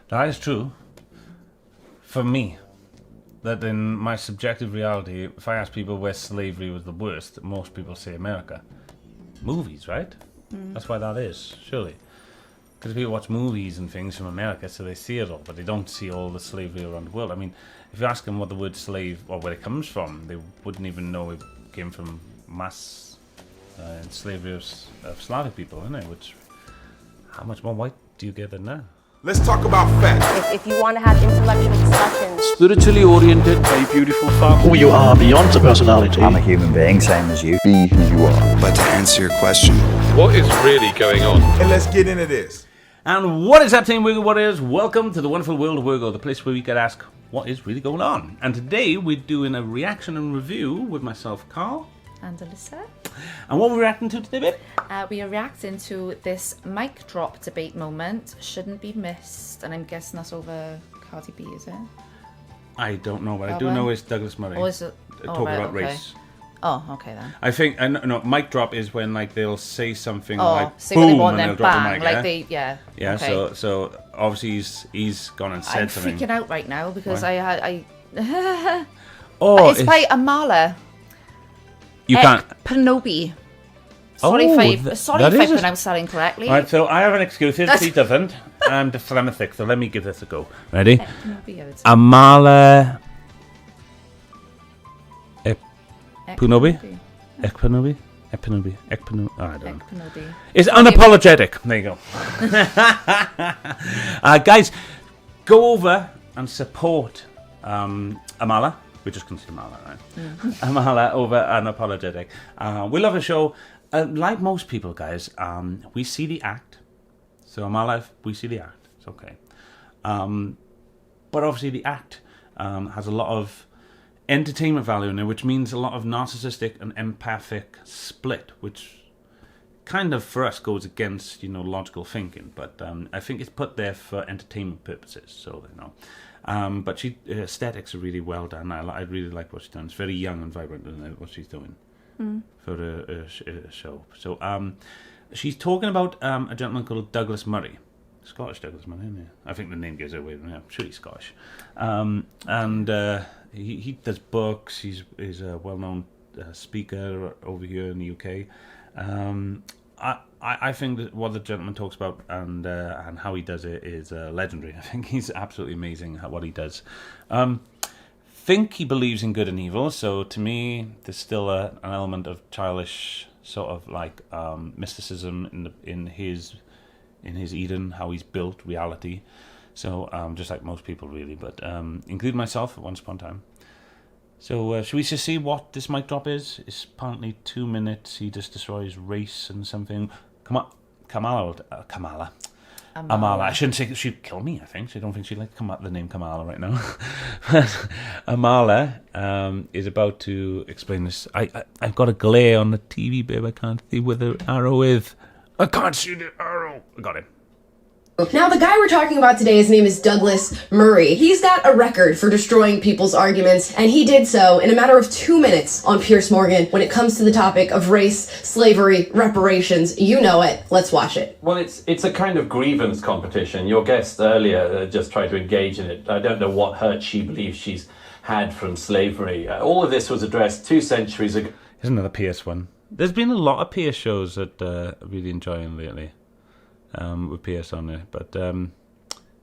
That is true. For me, that in my subjective reality, if I ask people where slavery was the worst, most people say America. Movies, right? That's why that is, surely. Because people watch movies and things from America, so they see it all, but they don't see all the slavery around the world. I mean, if you ask them what the word slave, or where it comes from, they wouldn't even know it came from mass slavery of Slavic people, isn't it? Which, how much more white do you get than that? Let's talk about facts. If you want to have intellectual discussions. Spiritually oriented, very beautiful farm. Who you are beyond the personality. I'm a human being, same as you. Be who you are. But to answer your question, what is really going on? And let's get into this. And what is happening, Wirgo Warriors? Welcome to the wonderful world of Wirgo, the place where we can ask what is really going on. And today we're doing a reaction and review with myself, Carl. And Alyssa. And what are we reacting to today, babe? We are reacting to this mic drop debate moment. Shouldn't be missed. And I'm guessing that's over Cardi B, is it? I don't know, but I do know it's Douglas Murray. Or is it? Talking about race. Oh, okay then. I think, no, mic drop is when like they'll say something say boom, what they want, and then they'll drop bang, the mic, like yeah? Yeah, okay. So obviously he's gone and said something. I'm freaking out right now because Why? it's by Amala. You can't. Panobi. Sorry if I is pronounced that incorrectly. Right, so I have an excuse. He doesn't. I'm dyslexic, so let me give this a go. Ready? Amala. Punobi? Ekpanobi? Ekpanobi? Ekpanobi? Oh, I don't know. It's unapologetic. There you go. Guys, go over and support Amala. We're just going to say Amala, right? Amala over Unapologetic. We love the show. Like most people, guys, we see the act. So Amala, we see the act. It's okay. But obviously the act has a lot of entertainment value in it, which means a lot of narcissistic and empathic split, which kind of for us goes against logical thinking, but I think it's put there for entertainment purposes, so but her aesthetics are really well done. I really like what she's done. It's very young and vibrant in what she's doing for a show. So she's talking about a gentleman called Douglas Murray. Scottish Douglas Murray, isn't he? I think the name gives it away. I'm sure he's Scottish. He does books. He's a well-known speaker over here in the UK. I think that what the gentleman talks about and how he does it is legendary. I think he's absolutely amazing at what he does. Think he believes in good and evil. So to me, there's still an element of childish sort of like mysticism in his Eden, how he's built reality. So just like most people really, but including myself at once upon a time. So should we just see what this mic drop is? It's apparently 2 minutes. He just destroys race and something. Come on, Amala. I shouldn't say she'd kill me. I think I don't think she'd like the name Kamala right now. Amala is about to explain this. I've got a glare on the TV, babe. I can't see where the arrow is. I can't see the arrow. I got it. Now, the guy we're talking about today, his name is Douglas Murray. He's got a record for destroying people's arguments, and he did so in a matter of 2 minutes on Piers Morgan when it comes to the topic of race, slavery, reparations. You know it. Let's watch it. Well, it's a kind of grievance competition. Your guest earlier just tried to engage in it. I don't know what hurt she believes she's had from slavery. All of this was addressed 2 centuries ago. Here's another Piers one. There's been a lot of Piers shows that I'm really enjoying lately. With Pierce on there, but you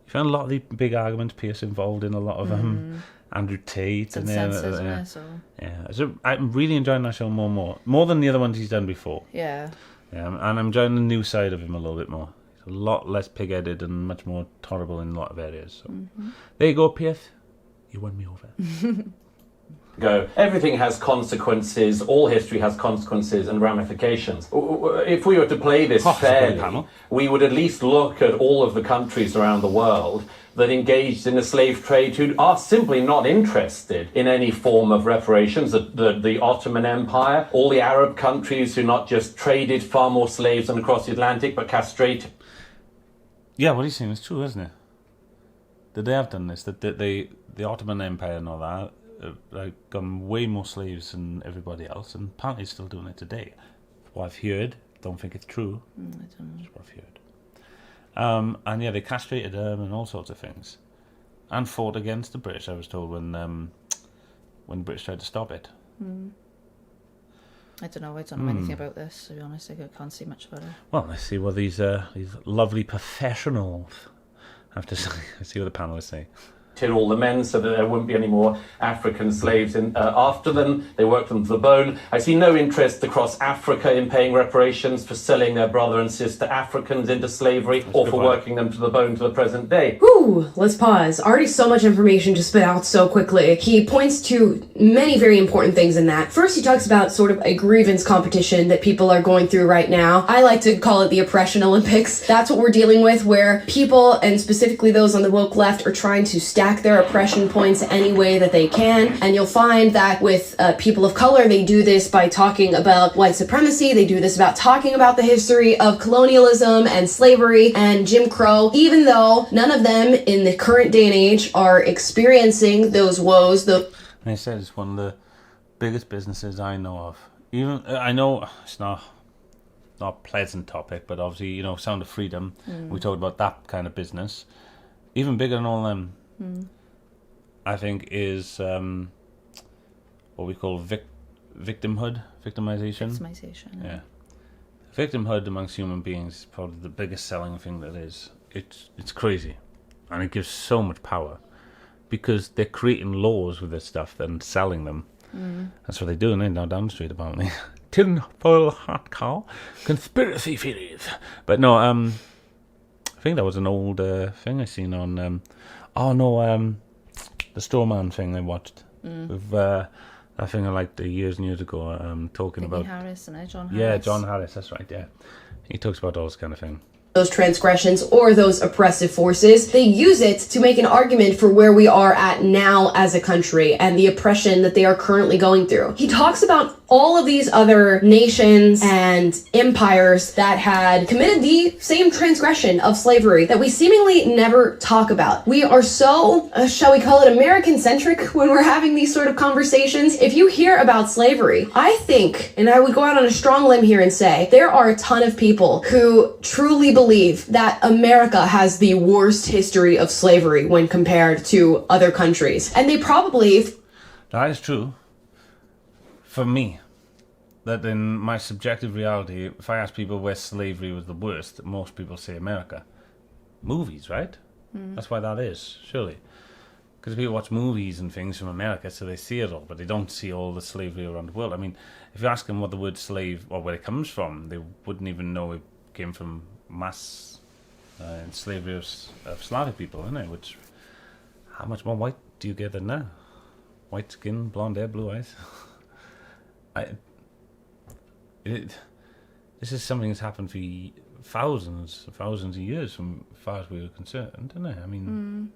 found a lot of the big arguments Pierce involved in, a lot of Andrew Tate and so I'm really enjoying that show more than the other ones he's done before. Yeah, and I'm enjoying the new side of him a little bit more. He's a lot less pig-headed and much more tolerable in a lot of areas. So there you go, Pierce. You won me over. Everything has consequences, all history has consequences and ramifications. If we were to play this fairly, we would at least look at all of the countries around the world that engaged in the slave trade who are simply not interested in any form of reparations. The Ottoman Empire, all the Arab countries who not just traded far more slaves than across the Atlantic, but castrated. Yeah, what he's saying is true, isn't it? That they have done this, that the Ottoman Empire and all that, like gone way more slaves than everybody else, and apparently still doing it today. What I've heard, don't think it's true. I don't know. That's what I've heard. And yeah, they castrated them and all sorts of things, and fought against the British. I was told when the British tried to stop it. I don't know anything about this, to be honest. I can't see much about it. Well, let's see what these lovely professionals have to say. Let's see what the panelists say. All the men so that there wouldn't be any more African slaves after them. They worked them to the bone. I see no interest across Africa in paying reparations for selling their brother and sister Africans into slavery or for working them to the bone to the present day. Whew, let's pause. Already so much information to spit out so quickly. He points to many very important things in that. First, he talks about sort of a grievance competition that people are going through right now. I like to call it the Oppression Olympics. That's what we're dealing with, where people, and specifically those on the woke left, are trying to stack their oppression points any way that they can. And you'll find that with people of color, they do this by talking about white supremacy. They do this about talking about the history of colonialism and slavery and Jim Crow, even though none of them in the current day and age are experiencing those woes. They said it's one of the biggest businesses I know of. Even I know it's not a pleasant topic, but obviously, Sound of Freedom, we talked about that kind of business. Even bigger than all them, I think, is what we call victimization. Victimization. Yeah. Victimhood amongst human beings is probably the biggest selling thing that is. It's crazy, and it gives so much power because they're creating laws with this stuff and selling them. That's what they're doing now down the street, apparently. Tinfoil hat cow, conspiracy theories. But no, I think that was an old thing I seen on. The Straw Man thing I watched with that thing I liked years and years ago. Talking about Harris and John Harris. Yeah, John Harris. That's right. Yeah, he talks about all this kind of thing. Those transgressions or those oppressive forces, they use it to make an argument for where we are at now as a country and the oppression that they are currently going through. He talks about all of these other nations and empires that had committed the same transgression of slavery that we seemingly never talk about. We are so, shall we call it American-centric when we're having these sort of conversations. If you hear about slavery, I think, and I would go out on a strong limb here and say, there are a ton of people who truly believe that America has the worst history of slavery when compared to other countries. And they probably... That is true. For me, that in my subjective reality, if I ask people where slavery was the worst, most people say America. Movies, right? That's why that is, surely. Because people watch movies and things from America, so they see it all, but they don't see all the slavery around the world. I mean, if you ask them what the word slave, or where it comes from, they wouldn't even know it came from mass slavery of Slavic people, isn't it? Which, how much more white do you get than that? White skin, blonde hair, blue eyes. This is something that's happened for thousands of years from as far as we were concerned, isn't it? I mean,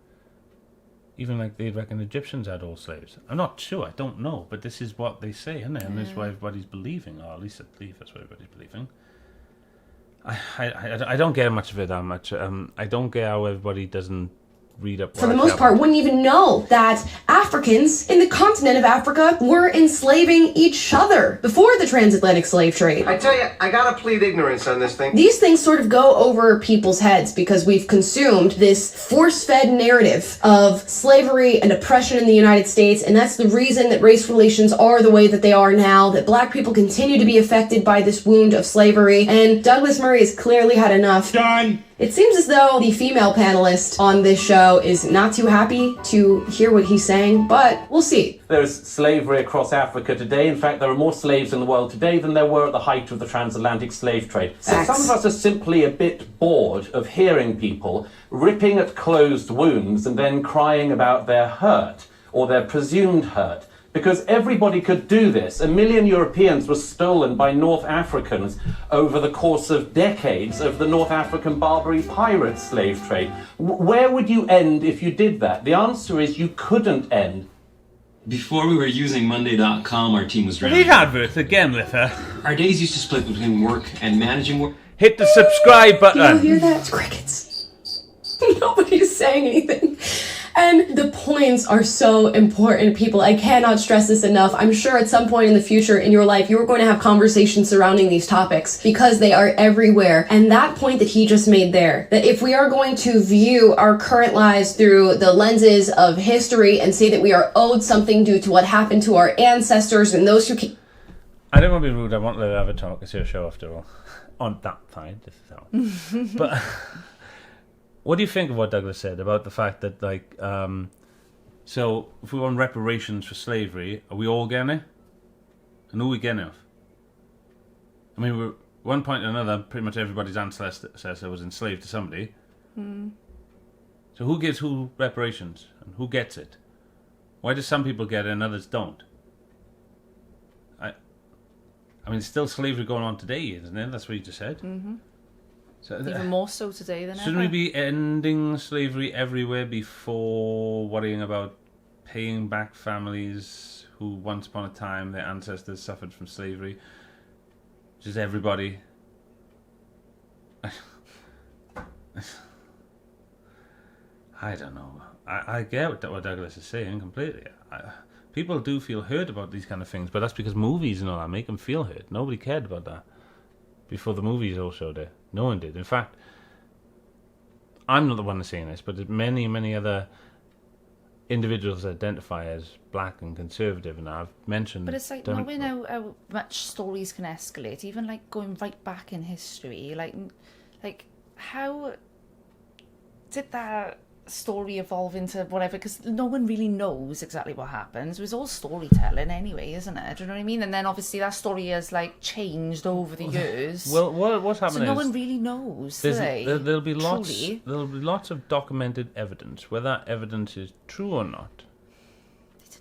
even like they reckon Egyptians had all slaves. I'm not sure, I don't know, but this is what they say, isn't it? And that's what everybody's believing, or at least I believe that's what everybody's believing. I don't get much of it that much. I don't get how everybody doesn't read up. For the most part, wouldn't even know that Africans in the continent of Africa were enslaving each other before the transatlantic slave trade. I tell you, I gotta plead ignorance on this thing. These things sort of go over people's heads because we've consumed this force-fed narrative of slavery and oppression in the United States, and that's the reason that race relations are the way that they are now, that black people continue to be affected by this wound of slavery, and Douglas Murray has clearly had enough. Done! It seems as though the female panelist on this show is not too happy to hear what he's saying, but we'll see. There's slavery across Africa today. In fact, there are more slaves in the world today than there were at the height of the transatlantic slave trade. So some of us are simply a bit bored of hearing people ripping at closed wounds and then crying about their hurt or their presumed hurt. Because everybody could do this. 1 million Europeans were stolen by North Africans over the course of decades of the North African Barbary pirate slave trade. Where would you end if you did that? The answer is you couldn't end. Before we were using Monday.com, our team was drowning. These adverts again, Litha. Our days used to split between work and managing work. Hit the subscribe button. Do you hear that? It's crickets. Nobody's saying anything. And the points are so important, people. I cannot stress this enough. I'm sure at some point in the future in your life, you're going to have conversations surrounding these topics because they are everywhere. And that point that he just made there, that if we are going to view our current lives through the lenses of history and say that we are owed something due to what happened to our ancestors and those who came... I don't want to be rude. I want to have a talk. It's your show after all. On that side, this is how. But what do you think of what Douglas said about the fact that, like, so if we want reparations for slavery, are we all getting it? And who are we getting it? I mean, we're, one point or another, pretty much everybody's ancestor was enslaved to somebody. So who gives who reparations? And who gets it? Why do some people get it and others don't? I mean, still slavery going on today, isn't it? That's what you just said. So, Even more so today than shouldn't ever. we be ending slavery everywhere before worrying about paying back families who once upon a time their ancestors suffered from slavery? Just everybody. I don't know. I get what Douglas is saying completely. People do feel hurt about these kind of things, but that's because movies and all that make them feel hurt. Nobody cared about that before the movies all showed it. No one did. In fact, I'm not the one saying this, but many, many other individuals that identify as black and conservative, and I've mentioned... But it's like knowing how much stories can escalate, even like going right back in history, like how did that story evolve into whatever, because no one really knows exactly what happens. It was all storytelling anyway, isn't it? Do you know what I mean? And then obviously that story has like changed over the years. Well, what's happening so no is one really knows, there'll be lots of documented evidence. Whether that evidence is true or not,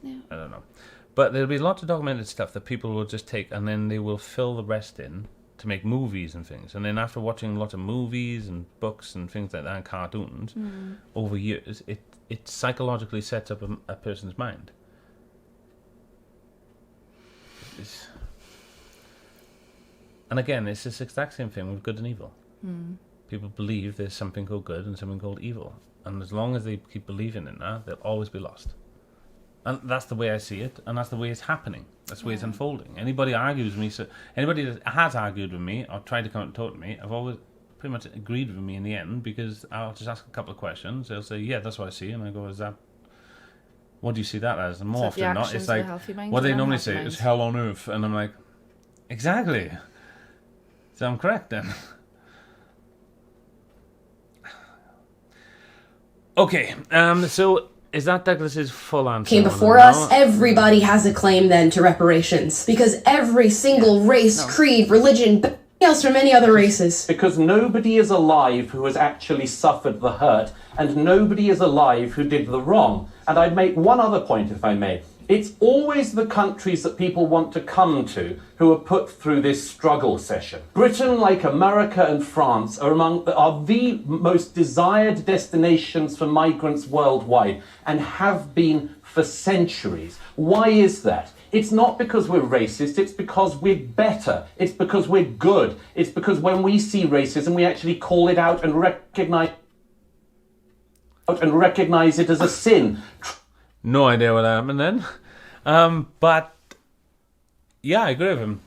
I don't know. But there'll be lots of documented stuff that people will just take and then they will fill the rest in to make movies and things. And then after watching lots of movies and books and things like that and cartoons over years, it psychologically sets up a person's mind. And again, it's this exact same thing with good and evil. People believe there's something called good and something called evil. And as long as they keep believing in that, they'll always be lost. And that's the way I see it, and that's the way it's happening. That's the way it's unfolding. Anybody argues with me, so anybody that has argued with me or tried to come and talk to me, I've always pretty much agreed with me in the end, because I'll just ask a couple of questions. They'll say, yeah, that's what I see. And I go, is that... what do you see that as? And more often than not, it's like, what they normally say is hell on earth. And I'm like, exactly. So I'm correct then. Okay, so... is that Douglas's full answer? Came before us, everybody has a claim then to reparations. Because every single race, creed, religion, else from any other races. Because nobody is alive who has actually suffered the hurt, and nobody is alive who did the wrong. And I'd make one other point, if I may. It's always the countries that people want to come to who are put through this struggle session. Britain, like America and France, are the most desired destinations for migrants worldwide and have been for centuries. Why is that? It's not because we're racist, it's because we're better. It's because we're good. It's because when we see racism, we actually call it out and recognize it as a sin. No idea what happened then. But, yeah, I agree with him.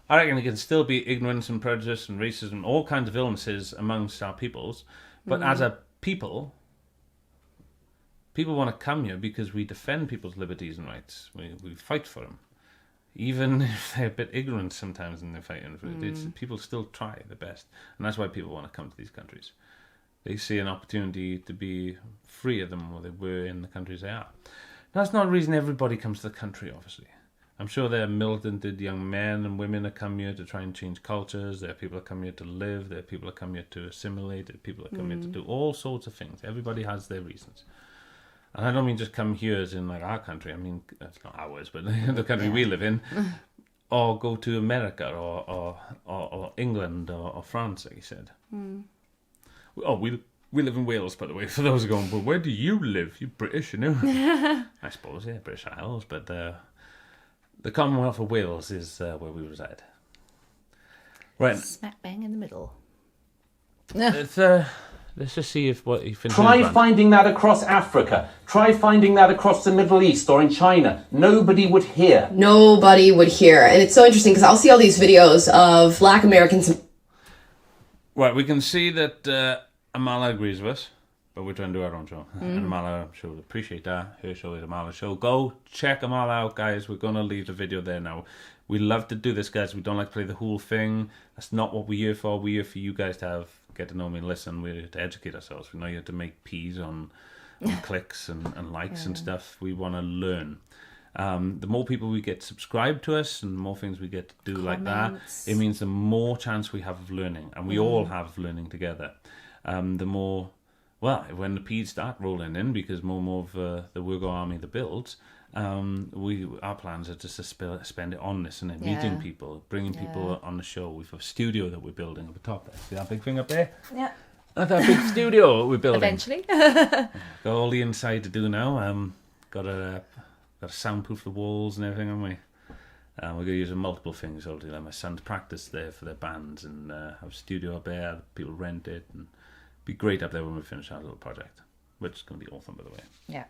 I reckon there can still be ignorance and prejudice and racism, all kinds of illnesses amongst our peoples. But as a people want to come here because we defend people's liberties and rights. We fight for them. Even if they're a bit ignorant sometimes in their fighting for it, people still try their best. And that's why people want to come to these countries. They see an opportunity to be freer than what they were in the countries they are. That's not the reason everybody comes to the country, obviously. I'm sure there are militant young men and women that come here to try and change cultures. There are people that come here to live. There are people that come here to assimilate. There are people that come here to do all sorts of things. Everybody has their reasons. And I don't mean just come here as in like our country. I mean, that's not ours, but the country we live in. Or go to America or England or France, like you said. Oh, we live in Wales, by the way, for those who are going, but where do you live? You're British, you know? I suppose, yeah, British Isles, but the Commonwealth of Wales is where we reside. Right. Smack bang in the middle. Let's just see if what he finishes. Try finding that across Africa. Try finding that across the Middle East or in China. Nobody would hear. Nobody would hear. And it's so interesting because I'll see all these videos of Black Americans. Right, we can see that Amala agrees with us, but we're trying to do our own show. And Amala, I'm sure, will appreciate that. Her show is Amala's show. Go check Amala out, guys. We're going to leave the video there now. We love to do this, guys. We don't like to play the whole thing. That's not what we're here for. We're here for you guys to get to know me and listen. We're here to educate ourselves. We're not here to make peas on clicks and likes and stuff. We want to learn. The more people we get subscribed to us and the more things we get to do like that, it means the more chance we have of learning, and we all have learning together. The more, well, when the peas start rolling in, because more and more of the W.I.R.G.O army that builds, our plans are just to spend it on this and then meeting people, bringing people on the show. We've got a studio that we're building up the top there. See that big thing up there? Yeah. That's our big studio we're building. Eventually. Got all the inside to do now. Got to soundproof the walls and everything, haven't we? We're going to use multiple things. I'll do like my son's practice there for their bands, and have a studio up there. People rent it, and be great up there when we finish our little project, which is going to be awesome, by the way. Yeah.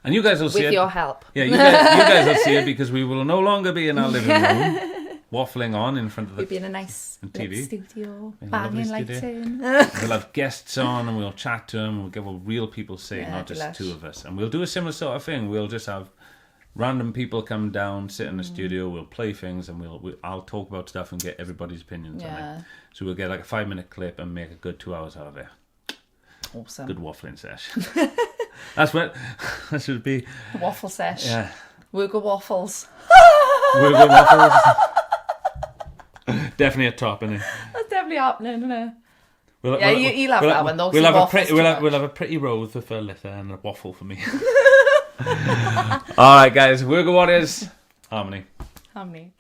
And you guys will see it. With your help. Yeah, you guys will see it because we will no longer be in our living room. Waffling on in front of the We'll be in a nice TV studio, in a banging lovely lighting. We'll have guests on and we'll chat to them. We'll get what real people say, not just lush. two of us. And we'll do a similar sort of thing. We'll just have random people come down, sit in the studio. We'll play things and I'll talk about stuff and get everybody's opinions on it. So we'll get like a 5-minute clip and make a good 2 hours out of it. Awesome. Good waffling session. That's what that should be. Waffle sesh. Yeah. W.I.R.G.O waffles. W.I.R.G.O waffles. Definitely a top, isn't it? That's definitely happening, isn't it? You'll have that one though. We'll have a pretty rose with a litter and a waffle for me. All right, guys. W.I.R.G.O Warriors. Harmony. Harmony.